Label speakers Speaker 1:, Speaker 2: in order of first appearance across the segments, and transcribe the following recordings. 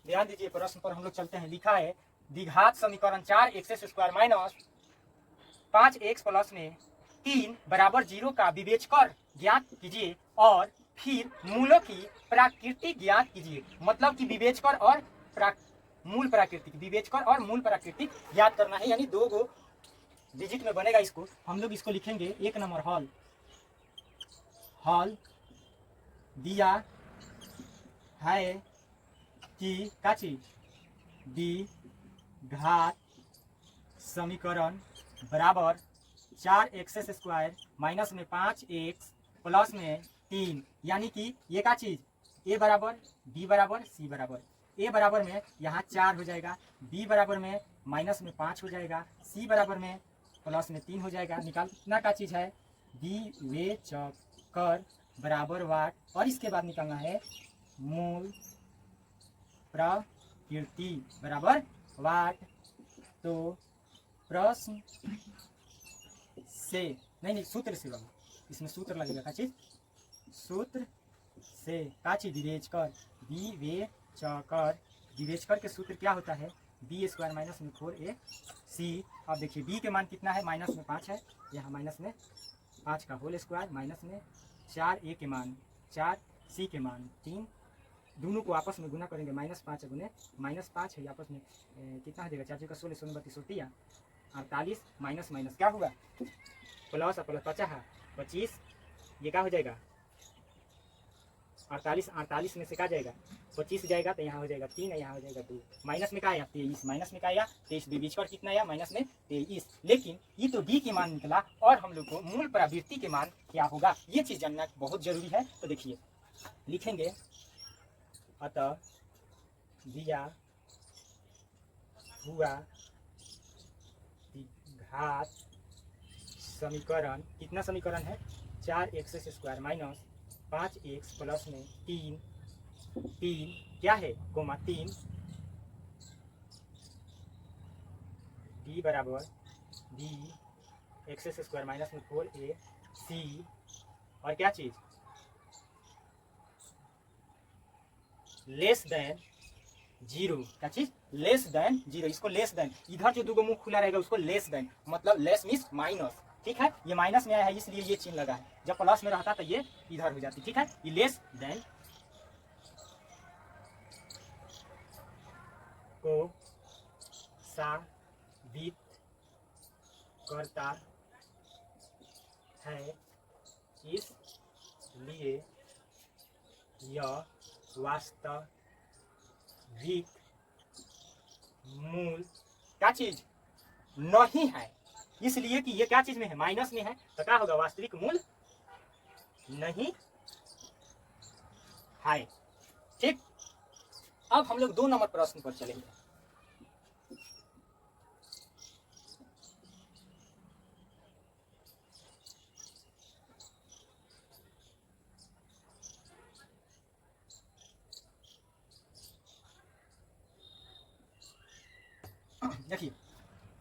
Speaker 1: ध्यान दीजिए, प्रश्न पर हम लोग चलते हैं। लिखा है द्विघात समीकरण 4x² माइनस 5x प्लस में 3 बराबर 0 का विवेचकर ज्ञात कीजिए और फिर मूलों की प्राकृतिक ज्ञात कीजिए। मतलब कि विवेचकर और मूल प्राकृतिक, विवेचकर और मूल प्राकृतिक ज्ञात करना है, यानी 2 गो डिजिट में बनेगा। इसको हम लोग इसको लिखेंगे 1 नंबर हॉल दिया है कि क्या चीज द्विघात समीकरण बराबर 4x² माइनस में 5x प्लस में 3, यानी कि ये का चीज a बराबर b बराबर c बराबर, a बराबर में यहाँ 4 हो जाएगा, b बराबर में माइनस में 5 हो जाएगा, c बराबर में प्लस में 3 हो जाएगा। निकालना का चीज है विवेचकर बराबर वाट, और इसके बाद निकालना है मूल प्रकृति बराबर वाट। तो प्रश्न से नहीं सूत्र से बाबू, इसमें सूत्र लगेगा का चीज, सूत्र से का चीज विवेचकर के सूत्र क्या होता है b² माइनस में 4ac। अब देखिए b के मान कितना है, माइनस में 5 है, यहाँ माइनस में 5 का होल स्क्वायर माइनस में 4a के मान 4c के मान 3, दोनों को आपस में गुना करेंगे, -5 गुने -5 है, आपस में कितना हो जाएगा 4 का 16 16 32 48 माइनस माइनस क्या होगा प्लस 50 ये क्या हो जाएगा 48 में से क्या जाएगा 25 जाएगा, तो यहाँ हो जाएगा 3 है, यहाँ हो जाएगा 2, माइनस में क्या आया 23, माइनस में क्या आया 23, विवेचकर कितना आया माइनस में 23। लेकिन ये तो b के मान निकला और हम लोग को मूल प्रवृत्ति के मान क्या होगा ये चीज जानना बहुत जरूरी है। तो देखिए लिखेंगे, अतः दिया हुआ द्विघात समीकरण, कितना समीकरण है 4x² माइनस 5x प्लस में 3 क्या है कोमा 3 d बराबर x² माइनस में 4ac और क्या चीज लेस देन 0, क्या चीज लेस देन 0। इसको लेस देन, इधर जो 2 गो मुंह खुला रहेगा उसको लेस देन, मतलब लेस मीन्स माइनस, ठीक है। ये माइनस में आया है इसलिए ये चिन्ह लगा है, जब प्लस में रहता तो ये इधर हो जाती, ठीक है। ये लेस देन को साबित करता है, इसलिए यह वास्तविक मूल क्या चीज नहीं है, इसलिए कि ये क्या चीज में है माइनस में है, तो क्या होगा वास्तविक मूल नहीं है, ठीक। अब हम लोग 2 नंबर प्रश्न पर चलेंगे। देखिए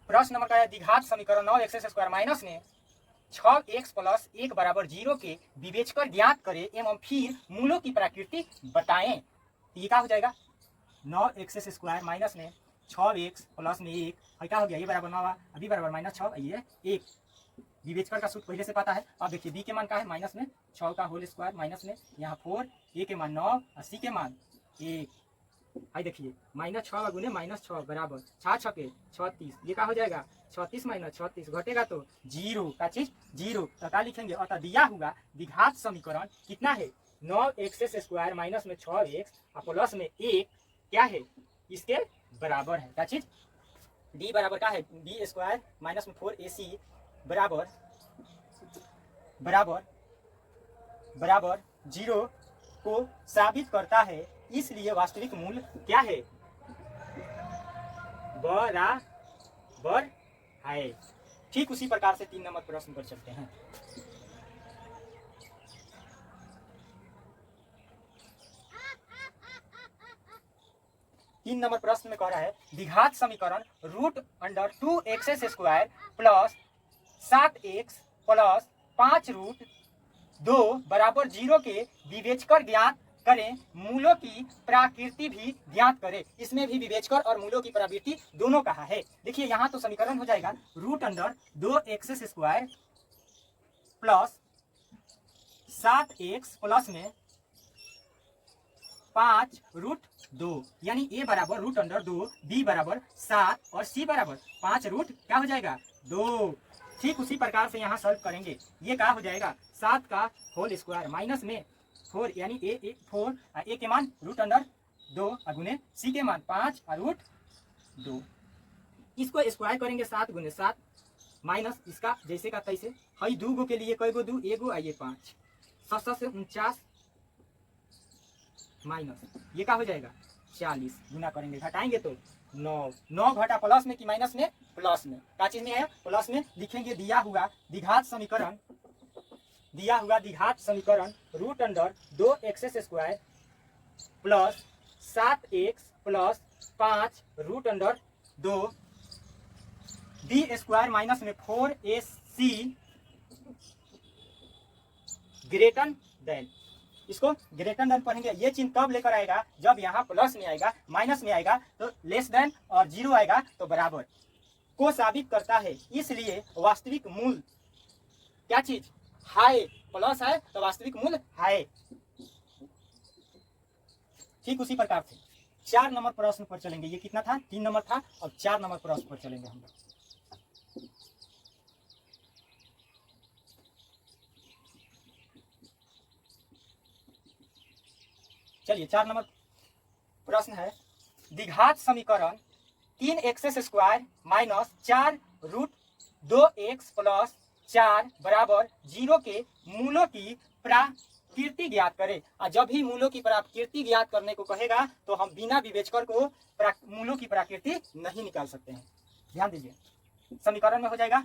Speaker 1: प्रश्न नंबर का है द्विघात समीकरण 9x² माइनस में 6x प्लस 1 बराबर 0 के विवेचकर ज्ञात करें एवं फिर मूलों की प्रकृति बताएं। ये क्या हो जाएगा 9x² माइनस में 6x प्लस में 1 क्या हो गया, ये बराबर 9, अभी बराबर -6, ये 1। विवेचकर का सूत्र पहले से पता है। अब देखिए b के मान का है माइनस में 6 का होल स्क्वायर माइनस में यहाँ 4, a के मान 9 और c के मान 1। आई देखिए -6 गुने -6 बराबर 6 6 के 36, ये क्या हो जाएगा 36 माइनस 36 घटेगा तो 0, का चीज 0। तो क्या लिखेंगे, अतः दिया हुआ द्विघात समीकरण कितना है 9x² माइनस में 6x प्लस में 1 क्या है इसके बराबर है, क्या चीज d बराबर क्या है b² माइनस में 4ac बराबर 0 को साबित करता है, इसलिए वास्तविक मूल्य क्या है बराबर है। ठीक उसी प्रकार से 3 नंबर प्रश्न पर चलते हैं। तीन नंबर प्रश्न में कह रहा है द्विघात समीकरण √2x² प्लस 7x प्लस 5√2 बराबर 0 के विवेचकर ज्ञात करें, मूलों की प्रकृति भी ज्ञात करें। इसमें भी विवेचकर और मूलों की प्रवृत्ति दोनों कहा है। देखिए यहाँ तो समीकरण हो जाएगा root under 2x² plus 7x plus में 5√2, यानी a बराबर रूट अंडर 2, b बराबर 7 और c बराबर 5 क्या हो जाएगा 2। ठीक उसी प्रकार से यहाँ सॉल्व करेंगे। ये क्या हो जाएगा 7 का होल स्क्वायर माइनस में 4, यानी a के मान रूट अंडर 2 गुने c के मान 5√2। इसको स्क्वायर करेंगे 7 गुने 7 माइनस इसका जैसे का तैसे। हई 2 गो के लिए कई गो 2, एगो आइए 5, 7 से 49 माइनस ये क्या हो जाएगा 40, गुना करेंगे घटाएंगे तो 9 घटा प्लस में कि माइनस में, प्लस में। क्या चीज में है प्लस में। लिखेंगे दिया हुआ द्विघात समीकरण root under 2x² plus 7x plus 5√2 b² minus में 4ac ग्रेटर देन। इसको ग्रेटर देन पढ़ेंगे। ये चिन्ह तब लेकर आएगा जब यहाँ प्लस में आएगा, माइनस में आएगा तो लेस देन, और 0 आएगा तो बराबर को साबित करता है। इसलिए वास्तविक मूल क्या चीज हाई, प्लस है तो वास्तविक मूल हाई। ठीक उसी प्रकार से 4 नंबर प्रश्न पर चलेंगे। ये कितना था 3 नंबर था, अब 4 नंबर प्रश्न पर चलेंगे हम लोग। चलिए 4 नंबर प्रश्न है द्विघात समीकरण 3x² माइनस 4√2x प्लस 4 बराबर 0 के मूलों की प्रकृति ज्ञात करें। और जब भी मूलों की प्रकृति ज्ञात करने को कहेगा तो हम बिना विवेचकर को मूलों की प्रकृति नहीं निकाल सकते हैं। ध्यान दीजिए समीकरण में हो जाएगा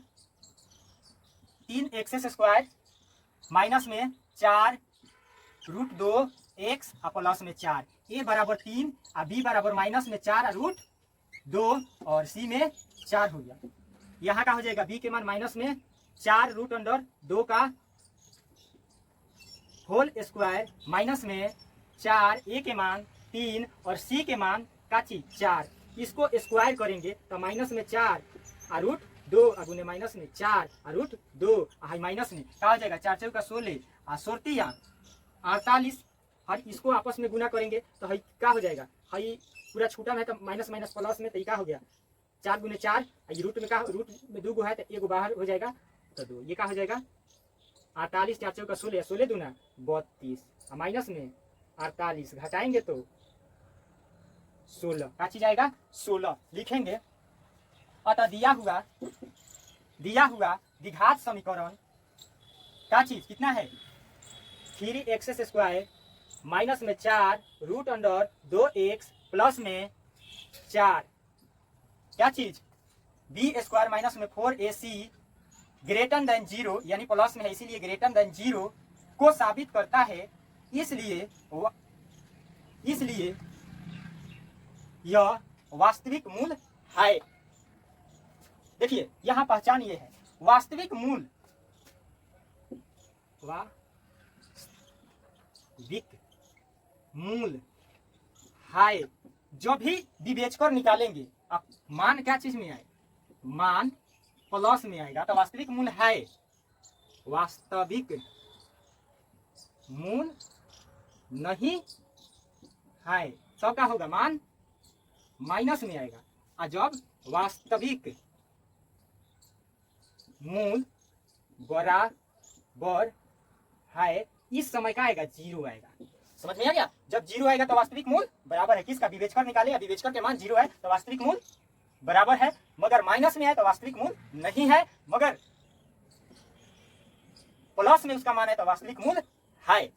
Speaker 1: 3x² माइनस में 4√2x प्लस में 4, a बराबर 3 और b बराबर माइनस में 4√2 और c में 4 हो गया। यहाँ का हो जाएगा b के मान माइनस में 4√2 का होल स्क्वायर माइनस में 4, a के मान 3 और c के मान का चीज 4। इसको स्क्वायर करेंगे तो माइनस में 4√2 गुने माइनस में 4√2 माइनस में क्या हो जाएगा 4 4 का 16 और 48 और इसको आपस में गुना करेंगे तो हई क्या हो जाएगा, हई पूरा छूटा है तो माइनस माइनस प्लस में तो क्या हो गया 4 गुने 4, रूट में 2 गो है तो 1 बाहर हो जाएगा तो 2, ये क्या हो जाएगा 48, 4 4 का 16, 16 दूना 32 माइनस में 48 घटाएंगे तो 16, क्या चीज आएगा 16 लिखेंगे। अतः दिया हुआ द्विघात समीकरण का चीज कितना है 3x² माइनस में 4√2x प्लस में 4 क्या चीज b² माइनस में 4ac ग्रेटर देन 0, यानी प्लस में है इसीलिए ग्रेटर देन 0 को साबित करता है। इसलिए यह वास्तविक मूल है। देखिए यहां पहचान ये है वास्तविक मूल है। जो भी विवेचकर निकालेंगे अब मान क्या चीज में आए, मान प्लस में आएगा तो वास्तविक मूल है। वास्तविक मूल नहीं है तो क्या होगा मान माइनस में आएगा। और जब वास्तविक मूल बराबर है इस समय का आएगा 0 आएगा। समझ में आ गया। जब 0 आएगा तो वास्तविक मूल बराबर है किसका, विवेचकर निकाले, विवेचकर के मान 0 है तो वास्तविक मूल बराबर है। मगर माइनस में है तो वास्तविक मूल नहीं है, मगर प्लस में उसका मान है तो वास्तविक मूल है।